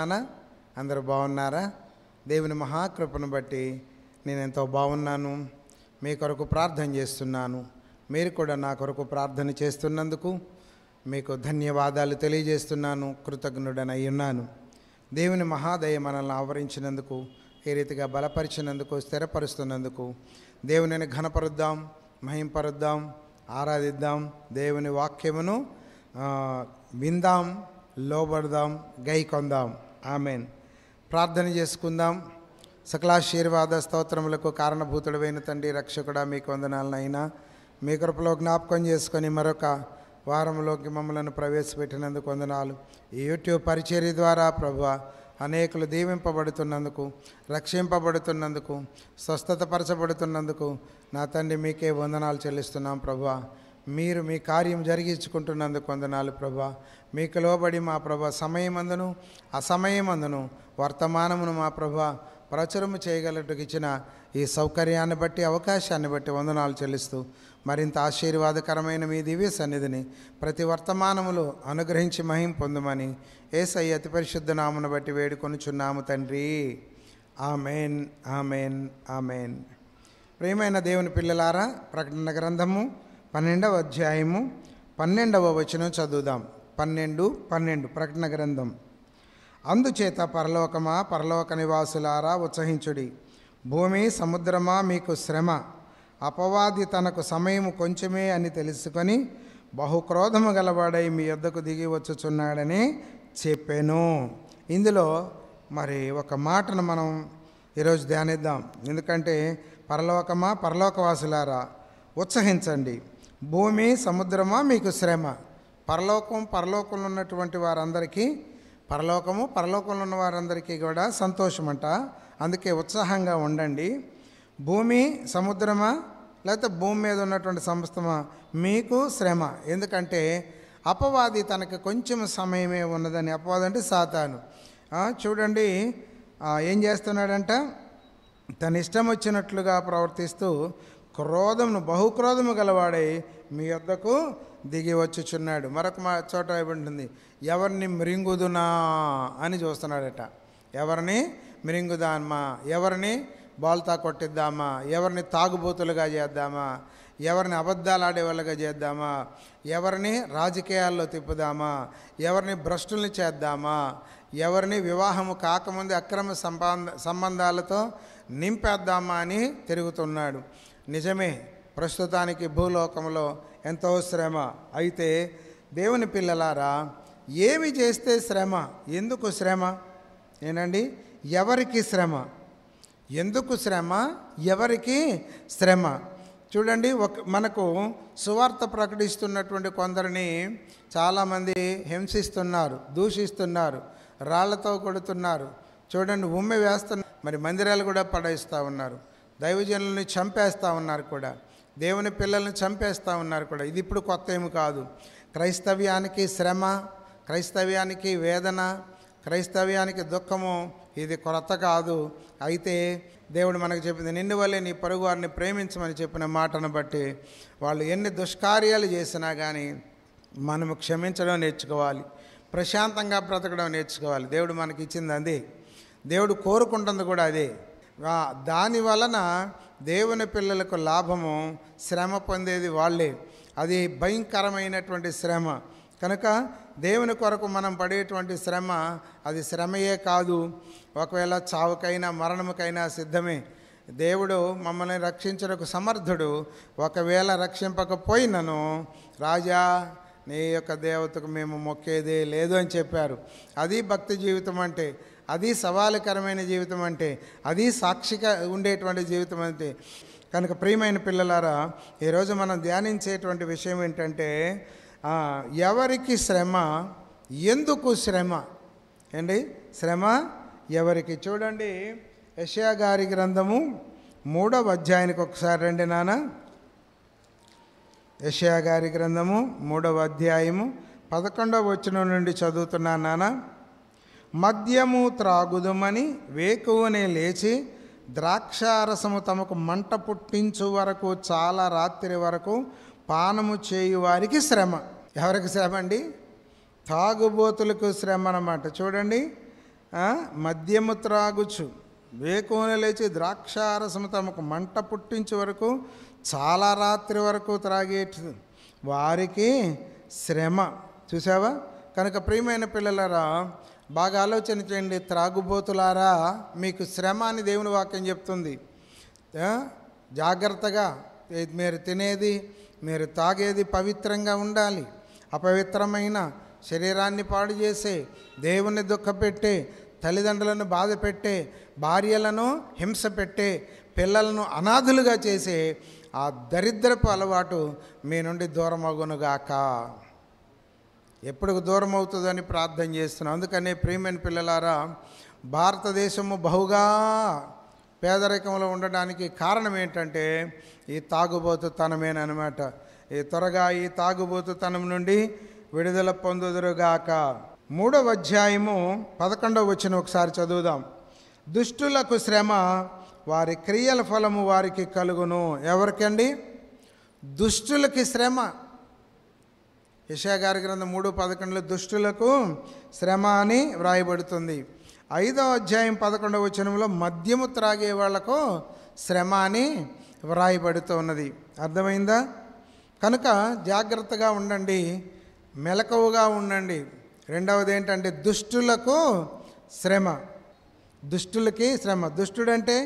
నాన్న అందరూ బాగున్నారా? దేవుని మహాకృపను బట్టి నేను ఎంతో బాగున్నాను. మీ కొరకు ప్రార్థన చేస్తున్నాను. మీరు కూడా నా కొరకు ప్రార్థన చేస్తున్నందుకు మీకు ధన్యవాదాలు తెలియజేస్తున్నాను. కృతజ్ఞుడనై ఉన్నాను. దేవుని మహాదయ మనల్ని ఆవరించినందుకు, ఏ రీతిగా బలపరిచినందుకు, స్థిరపరుస్తున్నందుకు దేవునిని ఘనపరుద్దాం, మహింపరుద్దాం, ఆరాధిద్దాం. దేవుని వాక్యమును విందాం, లోబడదాం, గైకొందాం. ఆమెన్. ప్రార్థన చేసుకుందాం. సకలాశీర్వాద స్తోత్రములకు కారణభూతుడైన తండ్రి, రక్షకుడా, మీకు వందనాలనైనా మీ కృపలో జ్ఞాపకం చేసుకొని మరొక వారంలోకి మమ్మల్ని ప్రవేశపెట్టినందుకు వందనాలు. ఈ యూట్యూబ్ పరిచర్య ద్వారా ప్రభువా అనేకులు దీవింపబడుతున్నందుకు, రక్షింపబడుతున్నందుకు, స్వస్థతపరచబడుతున్నందుకు నా తండ్రి మీకే వందనాలు చెల్లిస్తున్నాం. ప్రభువా మీరు మీ కార్యం జరిగించుకుంటున్నందుకు వందనాలు. ప్రభువా మీకు లోబడి మా ప్రభువా సమయమందును అసమయమందును వర్తమానమును మా ప్రభువా ప్రచురము చేయగలటకు ఇచ్చిన ఈ సౌకర్యాన్ని బట్టి, అవకాశాన్ని బట్టి వందనాలు చెల్లిస్తూ మరింత ఆశీర్వాదకరమైన మీ దివ్య సన్నిధిని ప్రతి వర్తమానములో అనుగ్రహించి మహిం పొందుమని యేసయ్య అతి పరిశుద్ధ నామమును బట్టి వేడుకొనుచున్నాము తండ్రి. ఆమెన్, ఆమెన్, ఆమెన్. ప్రియమైన దేవుని పిల్లలారా, ప్రకటన గ్రంథము 12వ అధ్యాయము 12వ వచనం చదువుదాం. 12 ప్రకటన గ్రంథం. అందుచేత పరలోకమా, పరలోక నివాసులారా ఉత్సహించుడి. భూమి సముద్రమా మీకు శ్రమ. అపవాది తనకు సమయము కొంచెమే అని తెలుసుకొని బహుక్రోధము గలవాడై మీ యొద్దకు దిగి వచ్చుచున్నాడని చెప్పాను. ఇందులో మరి ఒక మాటను మనం ఈరోజు ధ్యానిద్దాం. ఎందుకంటే పరలోకమా, పరలోకవాసులారా ఉత్సహించండి. భూమి సముద్రమా మీకు శ్రమ. పరలోకంలో ఉన్నటువంటి వారందరికీ, పరలోకంలో ఉన్న వారందరికీ కూడా సంతోషమంట. అందుకే ఉత్సాహంగా ఉండండి. భూమి సముద్రమా లేకపోతే భూమి మీద ఉన్నటువంటి సమస్తమా మీకు శ్రమ. ఎందుకంటే అపవాది తనకు కొంచెం సమయమే ఉన్నదని. అపవాది అంటే సాతాను. చూడండి ఏం చేస్తున్నాడంట, తన ఇష్టం వచ్చినట్లుగా ప్రవర్తిస్తూ బహుక్రోధము గలవాడై మీ యొద్దకు దిగి వచ్చుచున్నాడు. మరొక చోట ఉంటుంది, ఎవరిని మృంగుదునా అని చూస్తున్నాడట. ఎవరిని మృంగుదామా, ఎవరిని బాల్తా కొట్టిద్దామా, ఎవరిని తాగుబోతులుగా చేద్దామా, ఎవరిని అబద్ధాలు ఆడేవాళ్ళుగా చేద్దామా, ఎవరిని రాజకీయాల్లో తిప్పుదామా, ఎవరిని భ్రష్టుల్ని చేద్దామా, ఎవరిని వివాహము కాకముందు అక్రమ సంబంధాలతో నింపేద్దామా అని తిరుగుతున్నాడు. నిజమే, ప్రస్తుతానికి భూలోకంలో ఎంతో శ్రమ. అయితే దేవుని పిల్లలారా, ఏమి చేస్తే శ్రమ, ఎందుకు శ్రమ ఏనండి? ఎవరికి శ్రమ, ఎందుకు శ్రమ, ఎవరికి శ్రమ? చూడండి, మనకు సువార్త ప్రకటిస్తున్నటువంటి కొందరిని చాలామంది హింసిస్తున్నారు, దూషిస్తున్నారు, రాళ్లతో కొడుతున్నారు. చూడండి, ఉమ్మి వేస్తున్నారు, మరి మందిరాలు కూడా పడేస్తూ ఉన్నారు, దైవజనులని చంపేస్తూ ఉన్నారు కూడా, దేవుని పిల్లల్ని చంపేస్తూ ఉన్నారు కూడా. ఇది ఇప్పుడు కొత్త ఏమి కాదు. క్రైస్తవ్యానికి శ్రమ, క్రైస్తవ్యానికి వేదన, క్రైస్తవ్యానికి దుఃఖము ఇది కొత్త కాదు. అయితే దేవుడు మనకు చెప్పింది, నిన్ను వల్లే నీ పొరుగు వారిని ప్రేమించమని చెప్పిన మాటను బట్టి వాళ్ళు ఎన్ని దుష్కార్యాలు చేసినా కానీ మనము క్షమించడం నేర్చుకోవాలి, ప్రశాంతంగా బ్రతకడం నేర్చుకోవాలి. దేవుడు మనకి ఇచ్చింది అదే, దేవుడు కోరుకుంటుంది కూడా అదే. దాని వలన దేవుని పిల్లలకు లాభము, శ్రమ పొందేది వాళ్ళే. అది భయంకరమైనటువంటి శ్రమ. కనుక దేవుని కొరకు మనం పడేటువంటి శ్రమ అది శ్రమయే కాదు, ఒకవేళ చావుకైనా మరణముకైనా సిద్ధమే. దేవుడు మమ్మల్ని రక్షించడానికి సమర్థుడు. ఒకవేళ రక్షింపకపోయినను, రాజా నీ యొక్క దేవతకు మేము మొక్కేదే లేదు అని చెప్పారు. అది భక్తి జీవితం అంటే, అది సవాలుకరమైన జీవితం అంటే, అది సాక్షిగా ఉండేటువంటి జీవితం అంటే. కనుక ప్రియమైన పిల్లలారా, ఈరోజు మనం ధ్యానించేటువంటి విషయం ఏంటంటే, ఎవరికి శ్రమ, ఎందుకు శ్రమ అండి? శ్రమ ఎవరికి? చూడండి, యెషయా గారి గ్రంథము 3వ అధ్యాయానికి ఒకసారి రండి నాన్న. యెషయా గారి గ్రంథము 3వ అధ్యాయము 11వ వచనం నుండి చదువుతున్నాను నాన్న. మద్యము త్రాగుదుమని వేకువనే లేచి ద్రాక్షారసము తమకు మంట పుట్టించు వరకు, చాలా రాత్రి వరకు పానము చేయు వారికి శ్రమ. ఎవరికి శ్రమ అండి? తాగుబోతులకు శ్రమ అన్నమాట. చూడండి, మద్యము త్రాగుచు వేకువన లేచి ద్రాక్షారసము తమకు మంట పుట్టించే వరకు చాలా రాత్రి వరకు త్రాగేటి వారికి శ్రమ. చూసావా? కనుక ప్రియమైన పిల్లలారా, బాగా ఆలోచన చేయండి. త్రాగుబోతులారా, మీకు శ్రమ అని దేవుని వాక్యం చెప్తుంది. జాగ్రత్తగా మీరు తినేది, మీరు తాగేది పవిత్రంగా ఉండాలి. అపవిత్రమైన శరీరాన్ని పాడు చేసే, దేవుని దుఃఖపెట్టే, తల్లిదండ్రులను బాధ పెట్టే, భార్యలను హింస పెట్టే, పిల్లలను అనాథులుగా చేసే ఆ దరిద్రపు అలవాటు మీ నుండి దూరం అగునుగాక. ఎప్పుడు దూరం అవుతుందని ప్రార్థన చేస్తున్నాం. అందుకనే ప్రియమైన పిల్లలారా, భారతదేశము బహుగా పేదరికంలో ఉండడానికి కారణం ఏంటంటే ఈ తాగుబోతుతనమేనమాట. త్వరగా ఈ తాగుబోతుతనం నుండి విడుదల పొందుదురుగాక. 3వ అధ్యాయము 11వ వచనం ఒకసారి చదువుదాం. దుష్టులకు శ్రమ, వారి క్రియల ఫలము వారికి కలుగును. ఎవరికండి? దుష్టులకి శ్రమ. యెషయా గారి గ్రంథం 3:11 దుష్టులకు శ్రమ అని వ్రాయబడుతుంది. 5వ అధ్యాయం 11వ వచనంలో మద్యము త్రాగే వాళ్లకు శ్రమ అని వ్రాయబడుతూ ఉన్నది. అర్థమైందా? కనుక జాగ్రత్తగా ఉండండి, మెలకువగా ఉండండి. రెండవది ఏంటంటే దుష్టులకు శ్రమ. దుష్టులకి శ్రమ. దుష్టుడంటే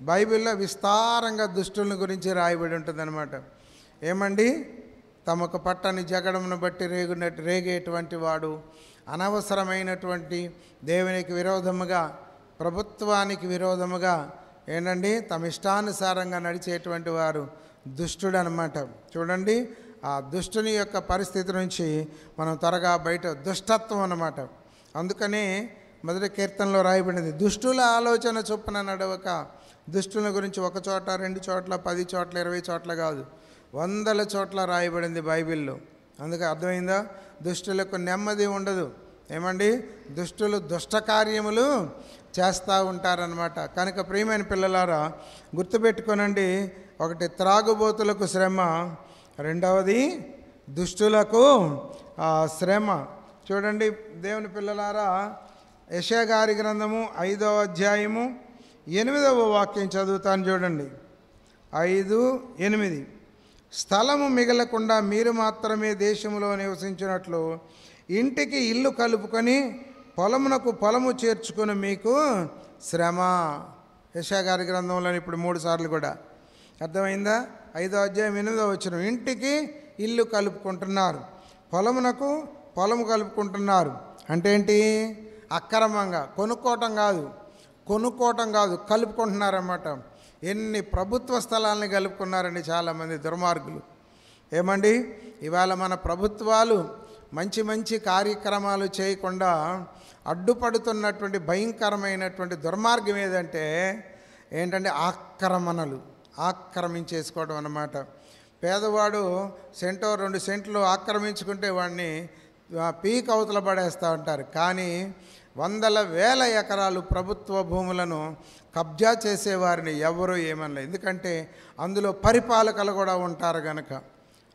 బైబిల్లో విస్తారంగా దుష్టుల గురించి రాయబడి ఉంటుందన్నమాట. ఏమండి? తమకు పట్టని జగడమును బట్టి రేగేటువంటి వాడు, అనవసరమైనటువంటి దేవునికి విరోధముగా, ప్రభుత్వానికి విరోధముగా ఏంటండి తమ ఇష్టానుసారంగా నడిచేటువంటి వారు దుష్టుడు అనమాట. చూడండి, ఆ దుష్టుని యొక్క పరిస్థితి నుంచి మనం త్వరగా బయట, దుష్టత్వం అన్నమాట. అందుకనే మొదటి కీర్తనలో రాయబడింది, దుష్టుల ఆలోచన చొప్పున నడవక. దుష్టుల గురించి ఒక చోట, 2 చోట్ల, 10 చోట్ల, 20 చోట్ల కాదు, 100 చోట్ల రాయబడింది బైబిల్లో. అందుకే అర్థమైందా? దుష్టులకు నెమ్మది ఉండదు. ఏమండి? దుష్టులు దుష్ట కార్యములు చేస్తూ ఉంటారనమాట. కనుక ప్రియమైన పిల్లలారా, గుర్తుపెట్టుకోనండి. ఒకటి త్రాగుబోతులకు శ్రమ, రెండవది దుష్టులకు శ్రమ. చూడండి దేవుని పిల్లలారా, యెషయా గారి గ్రంథము 5వ అధ్యాయము 8వ వాక్యం చదువుతాను. చూడండి, 5:8 స్థలము మిగలకుండా మీరు మాత్రమే దేశంలో నివసించినట్లు ఇంటికి ఇల్లు కలుపుకొని పొలమునకు పొలము చేర్చుకొని మీకు శ్రమ. యెషయా గారి గ్రంథంలో ఇప్పుడు 3 సార్లు కూడా. అర్థమైందా? 5వ అధ్యాయం 8వ వచనం, ఇంటికి ఇల్లు కలుపుకుంటున్నారు, పొలమునకు పొలము కలుపుకుంటున్నారు. అంటే ఏంటి? అక్రమంగా కొనుక్కోవటం కాదు, కలుపుకుంటున్నారన్నమాట. ఎన్ని ప్రభుత్వ స్థలాలని కలుపుకున్నారండి చాలామంది దుర్మార్గులు. ఏమండి? ఇవాళ మన ప్రభుత్వాలు మంచి మంచి కార్యక్రమాలు చేయకుండా అడ్డుపడుతున్నటువంటి భయంకరమైనటువంటి దుర్మార్గం ఏంటంటే ఆక్రమించేసుకోవడం అన్నమాట. పేదవాడు సెంటో 2 సెంట్లు ఆక్రమించుకుంటే వాడిని పీక్ అవతల పడేస్తూ ఉంటారు. కానీ 100,000 ఎకరాలు ప్రభుత్వ భూములను కబ్జా చేసేవారిని ఎవరూ ఏమనలేదు. ఎందుకంటే అందులో పరిపాలకులు కూడా ఉంటారు గనక,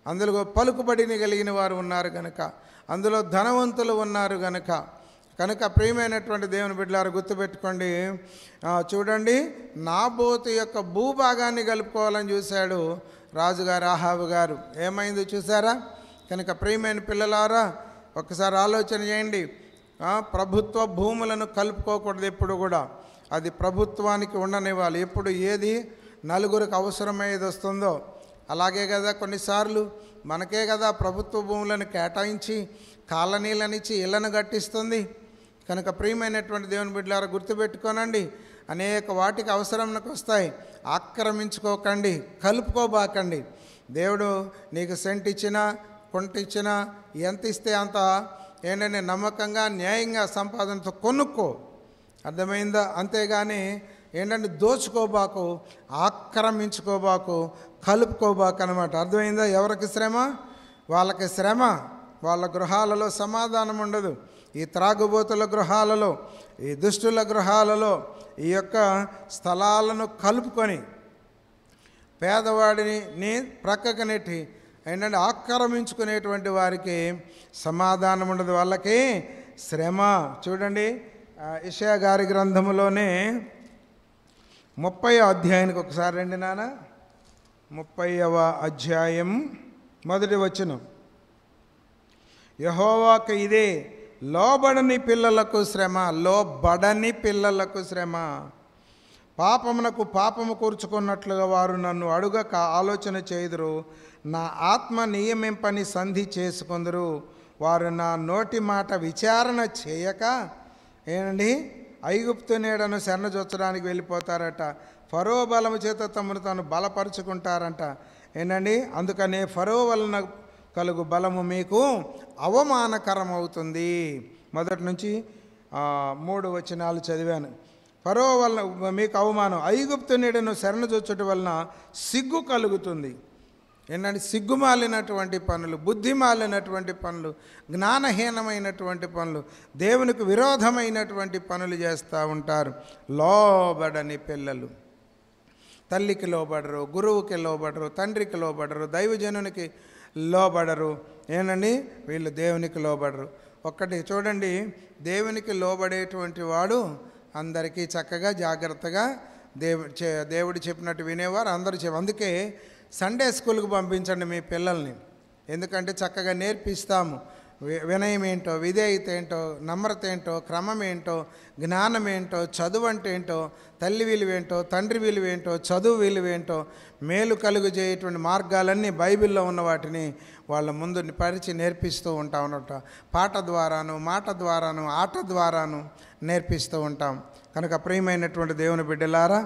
అందులో పలుకుబడిని కలిగిన వారు ఉన్నారు గనక, అందులో ధనవంతులు ఉన్నారు కనుక ప్రియమైనటువంటి దేవుని బిడ్డలారా, గుర్తుపెట్టుకోండి. చూడండి, నాబోతు యొక్క భూభాగాన్ని కలుపుకోవాలని చూశాడు రాజుగారు అహాబు గారు. ఏమైందో చూసారా? కనుక ప్రియమైన పిల్లలారా, ఒకసారి ఆలోచన చేయండి. ప్రభుత్వ భూములను కలుపుకోకూడదు ఎప్పుడు కూడా. అది ప్రభుత్వానికి ఉండనివ్వాలి. ఎప్పుడు ఏది నలుగురికి అవసరమయ్యేది వస్తుందో అలాగే కదా. కొన్నిసార్లు మనకే కదా ప్రభుత్వ భూములను కేటాయించి కాలనీలనిచ్చి ఇళ్లను కట్టిస్తుంది. కనుక ప్రియమైనటువంటి దేవుని బిడ్డలారా, గుర్తుపెట్టుకోనండి, అనేక వాటికి అవసరంకి వస్తాయి. ఆక్రమించుకోకండి, కలుపుకోబాకండి. దేవుడు నీకు సెంట్ ఇచ్చినా, కొంట ఇచ్చినా, ఎంత ఇస్తే అంత ఏంటంటే నమ్మకంగా, న్యాయంగా సంపాదనతో కొనుక్కో. అర్థమైందా? అంతేగాని ఏంటంటే దోచుకోబాకు, ఆక్రమించుకోబాకు, కలుపుకోబాకు అనమాట. అర్థమైందా? ఎవరికి శ్రమ? వాళ్ళకి శ్రమ. వాళ్ళ గృహాలలో సమాధానం ఉండదు. ఈ త్రాగుబోతుల గృహాలలో, ఈ దుష్టుల గృహాలలో ఈ యొక్క స్థలాలను కలుపుకొని పేదవాడిని ప్రక్కకు నెట్టి ఏంటంటే ఆక్రమించుకునేటువంటి వారికి సమాధానం ఉండదు, వాళ్ళకి శ్రమ. చూడండి, యెషయా గారి గ్రంథములోనే 30వ అధ్యాయానికి ఒకసారి రండి నాన్న. 30వ అధ్యాయం మొదటి వచనం. యెహోవాకు ఇదే లోబడని పిల్లలకు శ్రమ, లోబడని పిల్లలకు శ్రమ. పాపమునకు పాపము కూర్చుకున్నట్లుగా వారు నన్ను అడుగక ఆలోచన చేయుదురు. నా ఆత్మ నియమింపని సంధి చేసుకొందురు. వారు నా నోటి మాట విచారణ చేయక ఏనండి ఐగుప్తు నీడను శరణజొచ్చడానికి వెళ్ళిపోతారట. ఫరో బలము చేత తమను తాను బలపరుచుకుంటారంట. ఏంటండి, అందుకనే ఫరో వలన కలుగు బలము మీకు అవమానకరం అవుతుంది. మొదటి నుంచి 3 వచనాలు చదివాను. ఫరో వలన మీకు అవమానం, ఐగుప్తు నీడను శరణజొచ్చుట వలన సిగ్గు కలుగుతుంది. ఏంటంటే సిగ్గుమాలినటువంటి పనులు, బుద్ధిమాలినటువంటి పనులు, జ్ఞానహీనమైనటువంటి పనులు, దేవునికి విరోధమైనటువంటి పనులు చేస్తూ ఉంటారు. లోబడని పిల్లలు తల్లికి లోబడరు, గురువుకి లోబడరు, తండ్రికి లోబడరు, దైవజనునికి లోబడరు. ఏనండి, వీళ్ళు దేవునికి లోబడరు. ఒక్కటి చూడండి, దేవునికి లోబడేటువంటి వాడు అందరికీ చక్కగా జాగ్రత్తగా దేవుడు చెప్పినట్టు వినేవారు అందరూ. అందుకే సండే స్కూల్కి పంపించండి మీ పిల్లల్ని. ఎందుకంటే చక్కగా నేర్పిస్తాము. వినయం ఏంటో, విధేయత ఏంటో, నమ్రత ఏంటో, క్రమం ఏంటో, జ్ఞానం ఏంటో, చదువు అంటే ఏంటో, తల్లి విలువేంటో, తండ్రి విలువేంటో, చదువు విలువేంటో, మేలు కలుగు చేయటువంటి మార్గాలన్నీ బైబిల్లో ఉన్న వాటిని వాళ్ళ ముందు పరిచి నేర్పిస్తూ ఉంటాం అన్నట్టు. పాట ద్వారాను, మాట ద్వారాను, ఆట ద్వారాను నేర్పిస్తూ ఉంటాం. కనుక ప్రియమైనటువంటి దేవుని బిడ్డలారా,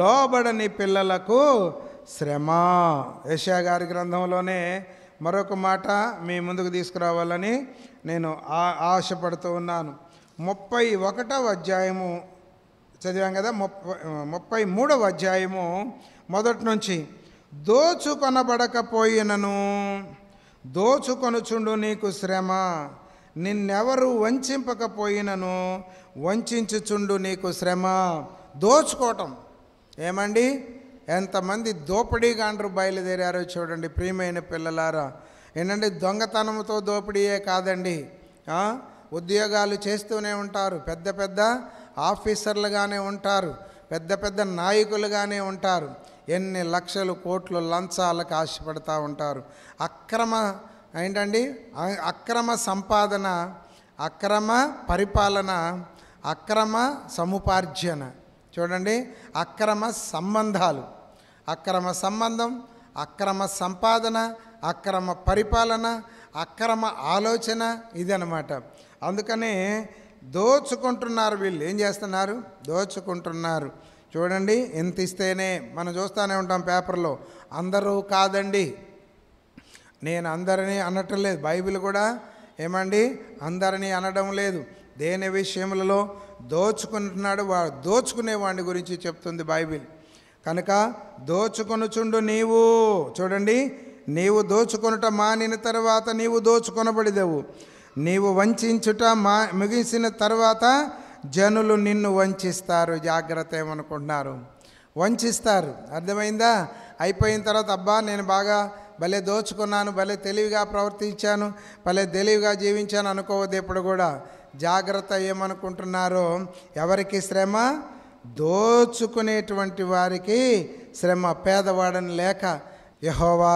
లోబడని పిల్లలకు శ్రమ. యెషయా గారి గ్రంథంలోనే మరొక మాట మీ ముందుకు తీసుకురావాలని నేను ఆశపడుతూ ఉన్నాను. 31వ అధ్యాయము చదివాం కదా. 33వ అధ్యాయము మొదటి నుంచి. దోచుకొనబడకపోయినను దోచుకొనుచుండు నీకు శ్రమ, నిన్నెవరు వంచింపకపోయినను వంచుచుండు నీకు శ్రమ. దోచుకోవటం ఏమండి, ఎంతమంది దోపిడీగాండ్రు బయలుదేరారో చూడండి ప్రియమైన పిల్లలారా. ఏంటంటే దొంగతనంతో దోపిడీయే కాదండి, ఉద్యోగాలు చేస్తూనే ఉంటారు, పెద్ద పెద్ద ఆఫీసర్లుగానే ఉంటారు, పెద్ద పెద్ద నాయకులుగానే ఉంటారు. ఎన్ని లక్షలు కోట్లు లంచాలకు ఆశపడతా ఉంటారు. అక్రమ సంపాదన, అక్రమ పరిపాలన, అక్రమ సముపార్జన. చూడండి, అక్రమ సంబంధాలు, అక్రమ సంబంధం, అక్రమ సంపాదన, అక్రమ పరిపాలన, అక్రమ ఆలోచన, ఇదనమాట. అందుకనే దోచుకుంటున్నారు వీళ్ళు. ఏం చేస్తున్నారు? దోచుకుంటున్నారు. చూడండి, ఎంత ఇస్తేనే మనం చూస్తూనే ఉంటాం పేపర్లో. అందరూ కాదండి, నేను అందరినీ అనటం లేదు. బైబిల్ కూడా ఏమండి అందరినీ అనడం లేదు. దేని విషయములలో దోచుకుంటున్నాడు, దోచుకునేవాడిని గురించి చెప్తుంది బైబిల్. కనుక దోచుకొనుచుండు నీవు. చూడండి, నీవు దోచుకొనుట మానిన తర్వాత నీవు దోచుకొనబడిదవు. నీవు వంచుట ముగిసిన తర్వాత జనులు నిన్ను వంచిస్తారు. జాగ్రత్త. ఏమనుకుంటున్నారు? వంచిస్తారు. అర్థమైందా? అయిపోయిన తర్వాత అబ్బా నేను బాగా భలే దోచుకున్నాను, భలే తెలివిగా ప్రవర్తించాను, భలే తెలివిగా జీవించాను అనుకోవద్దు ఎప్పుడు కూడా. జాగ్రత్త. ఏమనుకుంటున్నారో, ఎవరికి శ్రమ? దోచుకునేటువంటి వారికి శ్రమ. పేదవాడని లేక, యెహోవా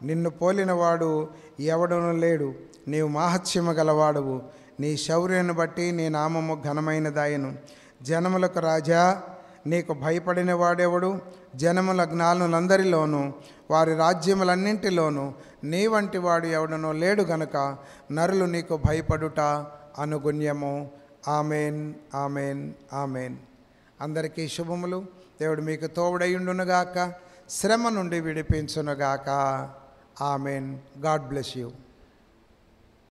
నిన్ను పోలినవాడు ఎవడనూ లేడు, నీవు మహత్యము గలవాడువు, నీ శౌర్యాన్ని బట్టి నీ నామము ఘనమైనదాయను. జనములకు రాజా, నీకు భయపడిన వాడెవడు? జనముల జ్ఞానులందరిలోనూ వారి రాజ్యములన్నింటిలోనూ నీ వంటి వాడు ఎవడనో లేడు గనుక నరులు నీకు భయపడుట అనుగుణ్యము. ఆమెన్, ఆమెన్, ఆమెన్. అందరికీ శుభములు. దేవుడు మీకు తోడయుండునుగాక, శ్రమ నుండి విడిపించునుగాక. ఆమెన్. God bless you.